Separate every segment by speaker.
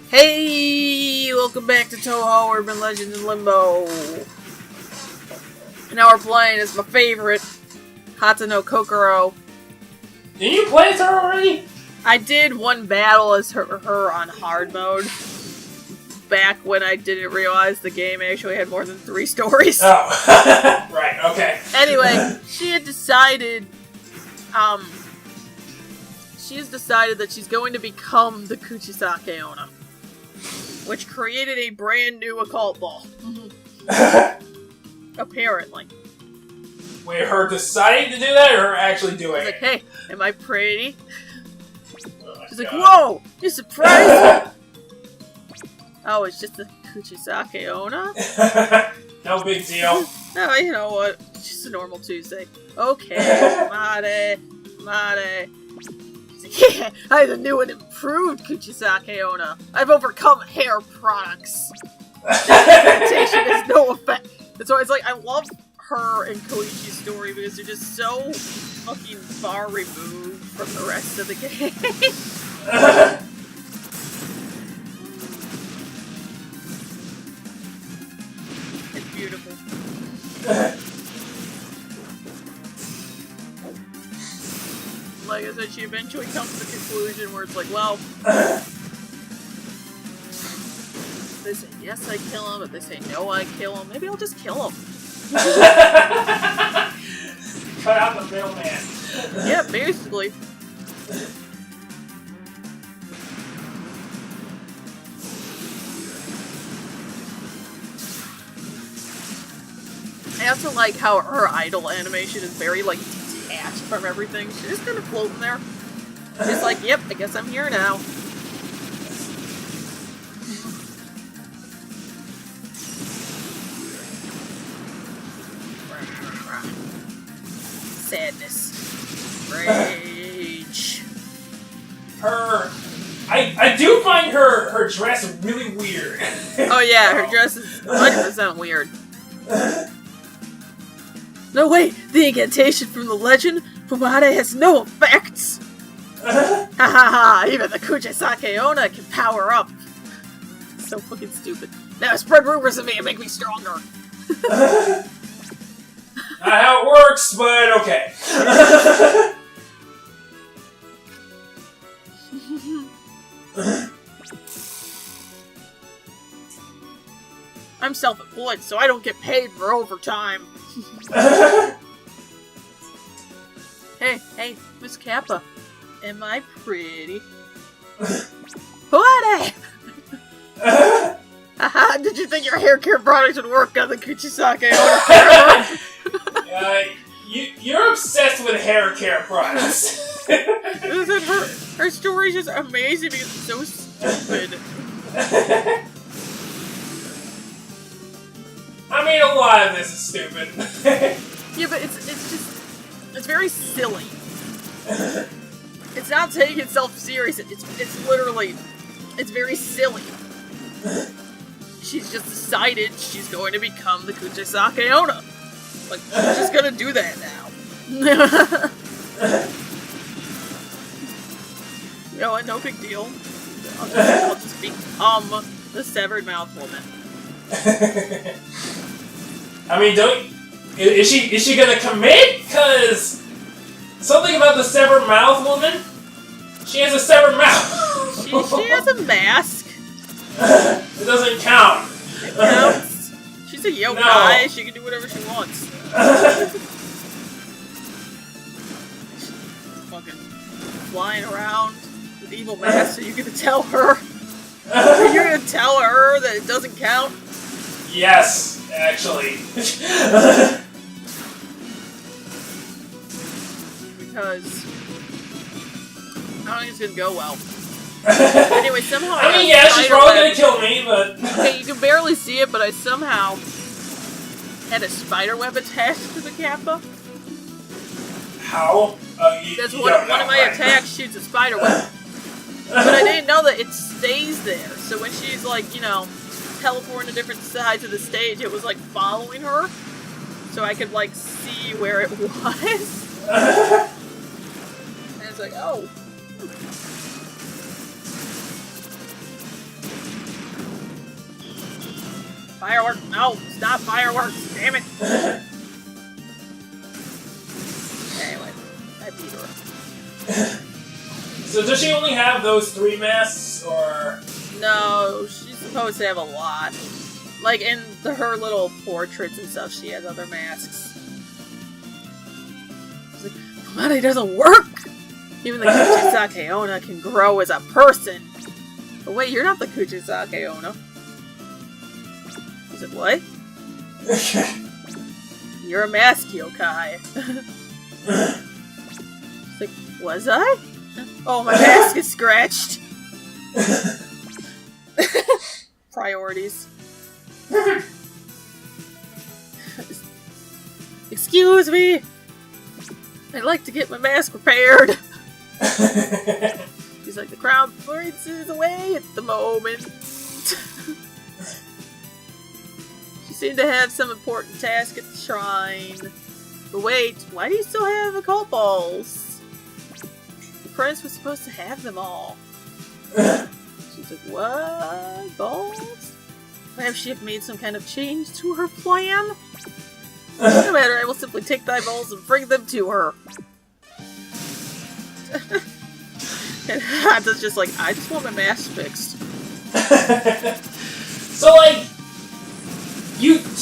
Speaker 1: Hey! Welcome back to Touhou Urban Legends and Limbo. And now we're playing as my favorite, Hata no Kokoro.
Speaker 2: Did you play as her already?
Speaker 1: I did one battle as her on hard mode. Back when I didn't realize the game actually had more than 3 stories.
Speaker 2: Oh. Right, okay.
Speaker 1: Anyway, she has decided that she's going to become the kuchisake onna, which created a brand new occult ball. Apparently.
Speaker 2: Wait, her deciding to do that, or her actually doing
Speaker 1: She's like,
Speaker 2: it?
Speaker 1: hey, am I pretty?
Speaker 2: Oh
Speaker 1: She's like, whoa, you surprised? Oh, it's just the kuchisake onna?
Speaker 2: No big deal.
Speaker 1: Oh, you know what? It's just a normal Tuesday. Okay, mare. She's like, yeah, I'm the new and improved kuchisake onna. I've overcome hair products. Temptation has no effect. That's why it's like, I love her and Koichi's story because they're just so fucking far removed from the rest of the game. It's beautiful. Like I said, she eventually comes to the conclusion where it's like, well, if they say yes, I kill him. If they say no, I kill him. Maybe I'll just kill him.
Speaker 2: Cut out the middleman.
Speaker 1: Yeah, basically. I also like how her idol animation is very, like, detached from everything. She's just kind of floating there. She's like, yep, I guess I'm here now. Sadness. Rage.
Speaker 2: I do find her dress really weird.
Speaker 1: Oh yeah, her dress is 100% weird. No wait, the incantation from the legend Fumade has no effects! Ha ha ha, even the kuchisake onna can power up. So fucking stupid. Now spread rumors of me and make me stronger.
Speaker 2: Not how it works, but okay.
Speaker 1: I'm self-employed, so I don't get paid for overtime. Hey, Miss Kappa. Am I pretty? What? Haha, did you think your hair care products would work on the kuchisake onna?
Speaker 2: You're obsessed with hair care products.
Speaker 1: Listen, her story's just amazing because it's so stupid.
Speaker 2: I mean, a lot of this is stupid.
Speaker 1: Yeah, but it's very silly. It's not taking itself serious. It's literally, it's very silly. She's just decided she's going to become the kuchisake onna. Like, she's just gonna do that now. You know what? No big deal. I'll just become the severed mouth woman.
Speaker 2: I mean, is she gonna commit? Cause something about the severed mouth woman. She has a severed mouth.
Speaker 1: She has a mask.
Speaker 2: It doesn't count.
Speaker 1: It counts. She's a yokai. No. She can do whatever she wants. Fucking flying around with evil masks. So you're gonna tell her? You're gonna tell her that it doesn't count?
Speaker 2: Yes, actually.
Speaker 1: Because I don't think it's gonna go well. Anyway, somehow
Speaker 2: I mean, yeah, she's probably gonna kill me, but...
Speaker 1: Okay, you can barely see it, but I somehow had a spider web attached to the kappa.
Speaker 2: How?
Speaker 1: That's one of my attacks shoots a spider web. But I didn't know that it stays there. So when she's like, you know, teleporting to different sides of the stage, it was like following her. So I could like see where it was. And it's like, oh. Fireworks! No! Stop fireworks! Damn it! Anyway, I beat her.
Speaker 2: So does she only have those 3 masks, or...?
Speaker 1: No, she's supposed to have a lot. Like, in her little portraits and stuff, she has other masks. She's like, Pomade doesn't work! Even the kuchisake onna can grow as a person! But wait, you're not the kuchisake onna. Is it what? You're a mask yokai. It's like, was I? Oh, my mask is scratched. Priorities. Excuse me! I'd like to get my mask repaired. He's like, the crown prince is away at the moment. She seemed to have some important task at the shrine. But wait, why do you still have occult balls? The prince was supposed to have them all. She's like, what? Balls? Perhaps she have made some kind of change to her plan? No matter, I will simply take thy balls and bring them to her. And Hanta's just like, I just want my mask fixed.
Speaker 2: So, like,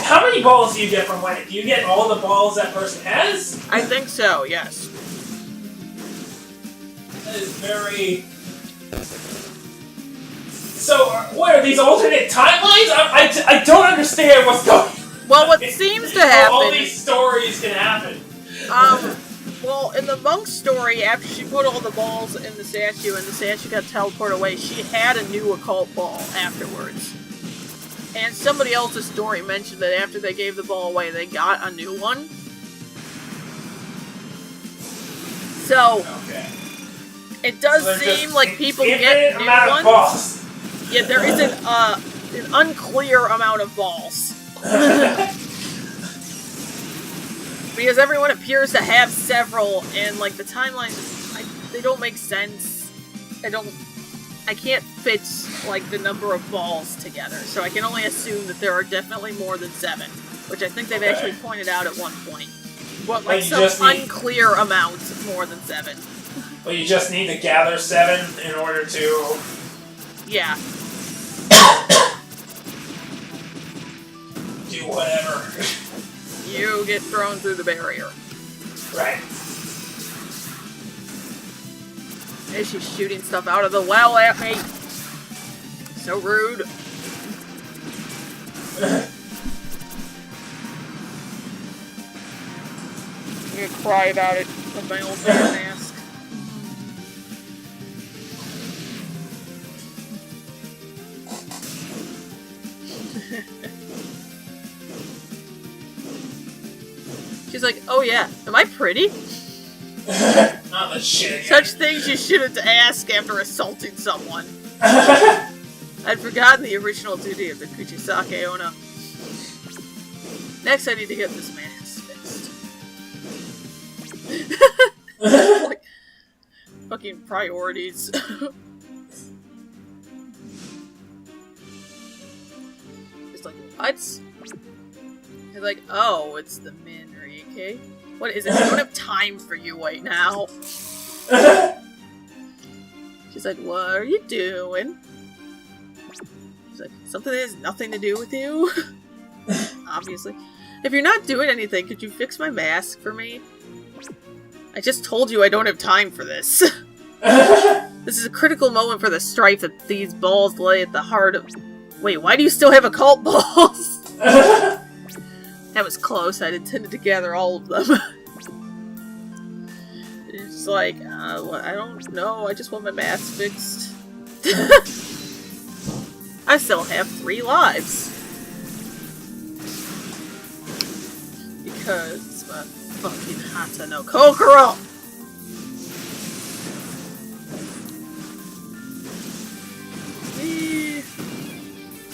Speaker 2: how many balls do you get from winning? Do you get all the balls that person has?
Speaker 1: I think so, yes.
Speaker 2: That is very... So, what are these alternate timelines? I don't understand what's going on.
Speaker 1: Well, what seems to happen...
Speaker 2: All these stories can happen.
Speaker 1: Well, in the monk story, after she put all the balls in the statue and the statue got teleported away, she had a new occult ball afterwards. And somebody else's story mentioned that after they gave the ball away, they got a new one. So,
Speaker 2: okay.
Speaker 1: It does seem like people get new ones.
Speaker 2: Balls.
Speaker 1: Yeah, there is an unclear amount of balls. Because everyone appears to have several, and like the timelines, they don't make sense. I can't fit like the number of balls together, so I can only assume that there are definitely more than 7, which I think they've actually pointed out at one point. But like some unclear amount more than 7.
Speaker 2: Well, you just need to gather 7 in order to...
Speaker 1: Yeah.
Speaker 2: do whatever.
Speaker 1: You get thrown through the barrier.
Speaker 2: Right.
Speaker 1: And she's shooting stuff out of the well at me. So rude. I'm gonna cry about it with my old man mask. She's like, oh yeah, am I pretty?
Speaker 2: Not the shit.
Speaker 1: Such things you shouldn't ask after assaulting someone. I'd forgotten the original duty of the kuchisake onna. Next I need to get this mask fixed. Like, fucking priorities. It's like, what? He's like, oh, it's the Minrike. What is it? I don't have time for you right now. She's like, what are you doing? She's like, something that has nothing to do with you? Obviously. If you're not doing anything, could you fix my mask for me? I just told you I don't have time for this. This is a critical moment for the strife that these balls lay at the heart of... Wait, why do you still have occult balls? That was close. I'd intended to gather all of them. It's like, I don't know. I just want my mask fixed. I still have 3 lives. Because it's my fucking Hata no Kokoro!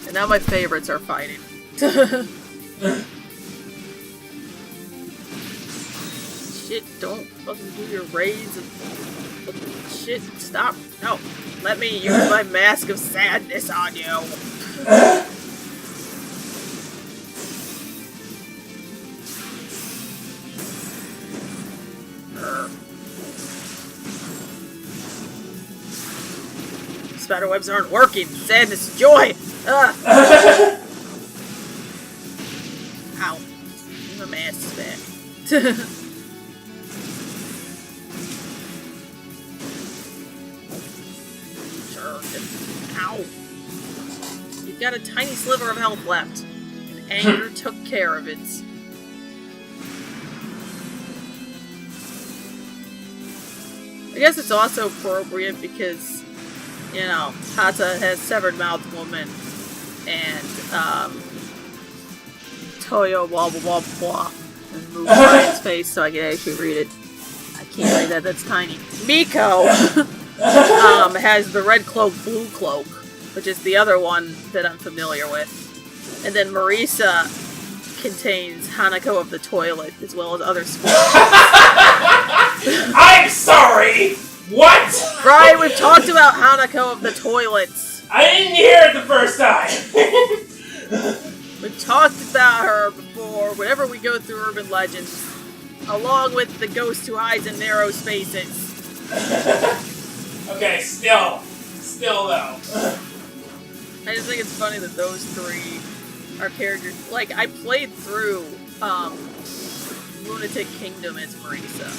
Speaker 1: And now my favorites are fighting. Shit, don't fucking do your raids and fucking shit. Stop. No. Let me use my mask of sadness on you. spiderwebs aren't working. Sadness, joy. Ow. My mask is back. Sure. Ow. You've got a tiny sliver of health left. And anger took care of it. I guess it's also appropriate because, you know, Hata has Severed Mouth Woman and, Toyo blah blah blah blah and move Brian's face so I can actually read it. I can't read that, that's tiny. Miko has the red cloak, blue cloak, which is the other one that I'm familiar with. And then Marisa contains Hanako of the Toilet, as well as other schools.
Speaker 2: I'm sorry! What?
Speaker 1: Brian, we've talked about Hanako of the Toilets.
Speaker 2: I didn't hear it the first time!
Speaker 1: We've talked about her before, whenever we go through urban legends, along with the ghost who hides in narrow spaces.
Speaker 2: Okay, still though.
Speaker 1: I just think it's funny that those three are characters. Like, I played through Lunatic Kingdom as Marisa.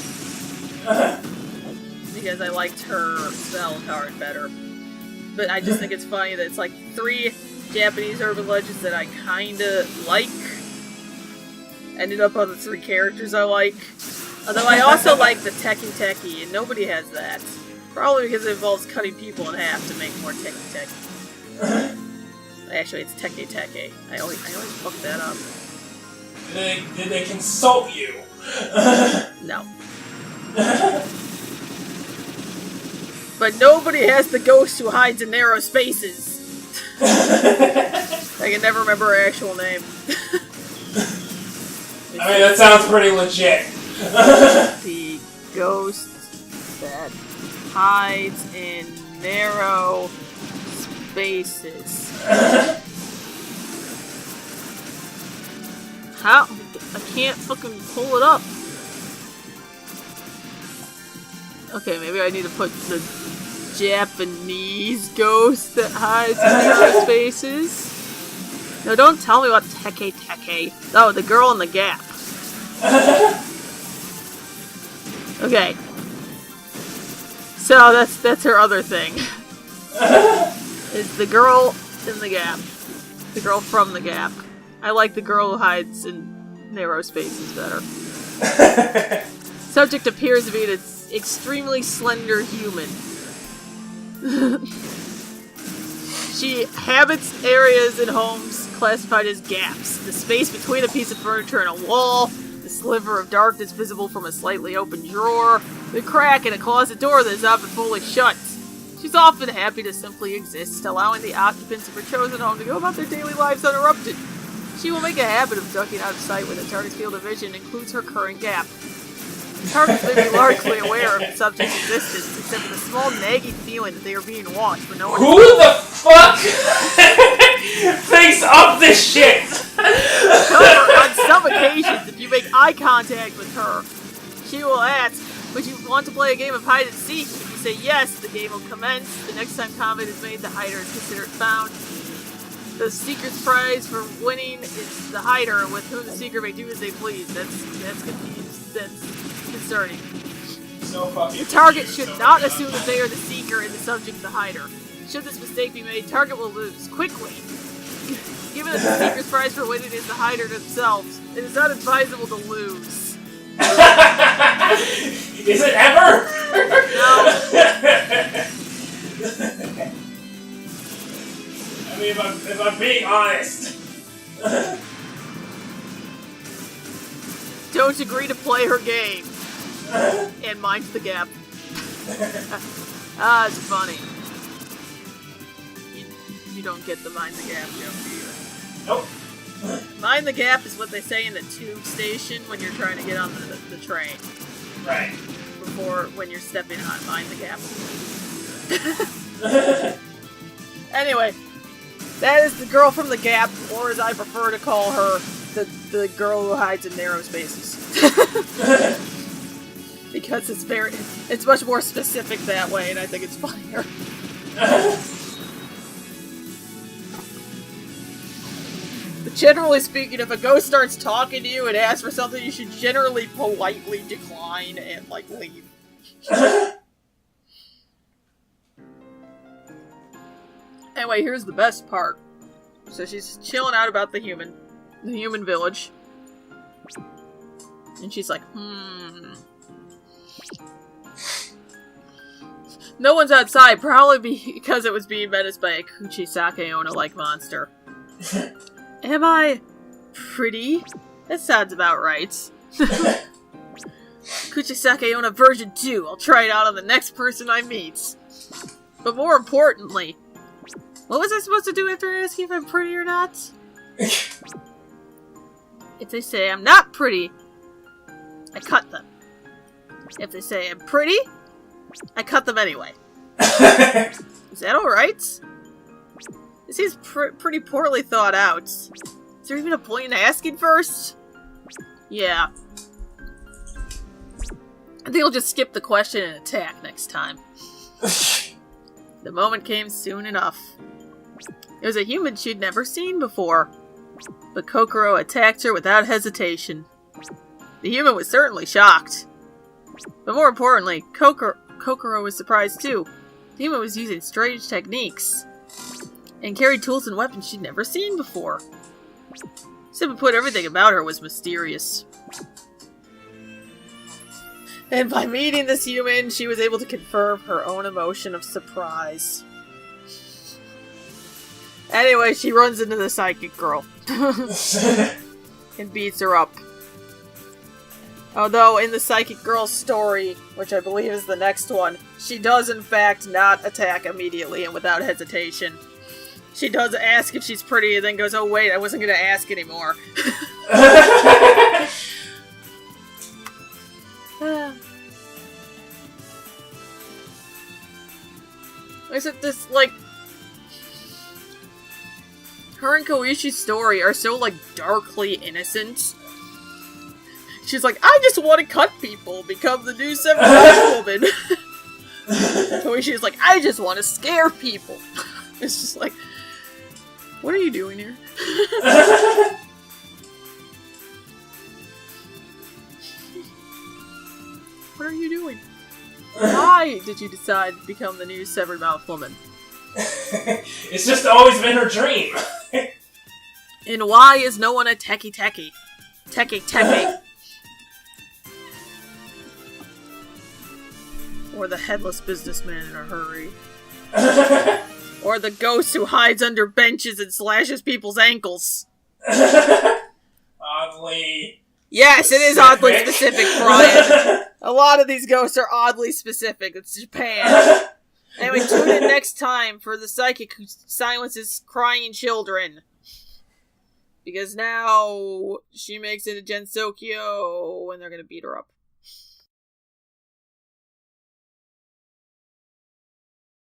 Speaker 1: Because I liked her spell card better. But I just think it's funny that it's like 3 Japanese urban legends that I kinda like ended up on the 3 characters I like. Although I also like the Teki Teki, and nobody has that. Probably because it involves cutting people in half to make more Teki Teki. Actually, it's Teke Teke. I always fuck that up.
Speaker 2: Did they consult you?
Speaker 1: No. But nobody has the ghost who hides in narrow spaces. I can never remember her actual name.
Speaker 2: I mean, that sounds pretty legit.
Speaker 1: The ghost that hides in narrow spaces. How? I can't fucking pull it up. Okay, maybe I need to put the Japanese ghost that hides in narrow spaces. No, don't tell me about Teke Teke. Oh, the girl in the gap. Okay. So that's her other thing. Is the girl in the gap. The girl from the gap. I like the girl who hides in narrow spaces better. Subject appears to be an extremely slender human. She habits areas in homes classified as gaps. The space between a piece of furniture and a wall, the sliver of darkness visible from a slightly open drawer, the crack in a closet door that is often fully shut. She's often happy to simply exist, allowing the occupants of her chosen home to go about their daily lives uninterrupted. She will make a habit of ducking out of sight when the target's field of vision includes her current gap. Targets may be largely aware of the subject's existence, except for the small nagging feeling that they are being watched, but no one...
Speaker 2: Who the fuck thinks up this shit?
Speaker 1: However, on some occasions, if you make eye contact with her, she will ask, would you want to play a game of hide and seek? If you say yes, the game will commence. The next time combat is made, the hider is considered found. The seeker's prize for winning is the hider, with whom the seeker may do as they please. That's confused. That's concerning.
Speaker 2: So fucking
Speaker 1: the target
Speaker 2: confused,
Speaker 1: should
Speaker 2: so
Speaker 1: not
Speaker 2: much.
Speaker 1: assume that they are the seeker and the subject the hider. Should this mistake be made, target will lose quickly. Given that the seeker's prize for winning is the hider themselves, it is not advisable to lose.
Speaker 2: Is it ever?
Speaker 1: No.
Speaker 2: I mean, if I'm being honest.
Speaker 1: Don't agree to play her game. And mind the gap. Ah, it's funny. You don't get the mind the gap joke, do you?
Speaker 2: Nope.
Speaker 1: Mind the gap is what they say in the tube station when you're trying to get on the train.
Speaker 2: Right.
Speaker 1: When you're stepping on mind the gap. Anyway, that is the girl from the gap, or as I prefer to call her, the girl who hides in narrow spaces. Because it's much more specific that way, and I think it's funnier. generally speaking, if a ghost starts talking to you and asks for something, you should generally politely decline and, like, leave. Anyway, here's the best part. So she's chilling out about the human village. And she's like, No one's outside, probably because it was being menaced by a kuchisake onna-like monster. Am I pretty? That sounds about right. Kuchisake onna version 2. I'll try it out on the next person I meet. But more importantly, what was I supposed to do after asking if I'm pretty or not? If they say I'm not pretty, I cut them. If they say I'm pretty, I cut them anyway. Is that alright? This seems pretty poorly thought out. Is there even a point in asking first? Yeah. I think I'll just skip the question and attack next time. The moment came soon enough. It was a human she'd never seen before. But Kokoro attacked her without hesitation. The human was certainly shocked. But more importantly, Kokoro was surprised too. The human was using strange techniques. And carried tools and weapons she'd never seen before. Simply put, everything about her was mysterious. And by meeting this human, she was able to confirm her own emotion of surprise. Anyway, she runs into the psychic girl. And beats her up. Although, in the psychic girl's story, which I believe is the next one, she does in fact not attack immediately and without hesitation. She does ask if she's pretty and then goes, oh wait, I wasn't gonna ask anymore. Except this, like... Her and Koishi's story are so, like, darkly innocent. She's like, I just want to cut people, become the new 7 woman. Koishi's like, I just want to scare people. It's just like, what are you doing here? What are you doing? Why did you decide to become the new severed mouth woman?
Speaker 2: It's just always been her dream.
Speaker 1: And why is no one a techie? Techie. Or the headless businessman in a hurry. Or the ghost who hides under benches and slashes people's ankles.
Speaker 2: Oddly...
Speaker 1: Yes, it is oddly specific, Brian. A lot of these ghosts are oddly specific. It's Japan. Anyway, tune in next time for the psychic who silences crying children. Because now she makes it to Gensokyo and they're gonna beat her up.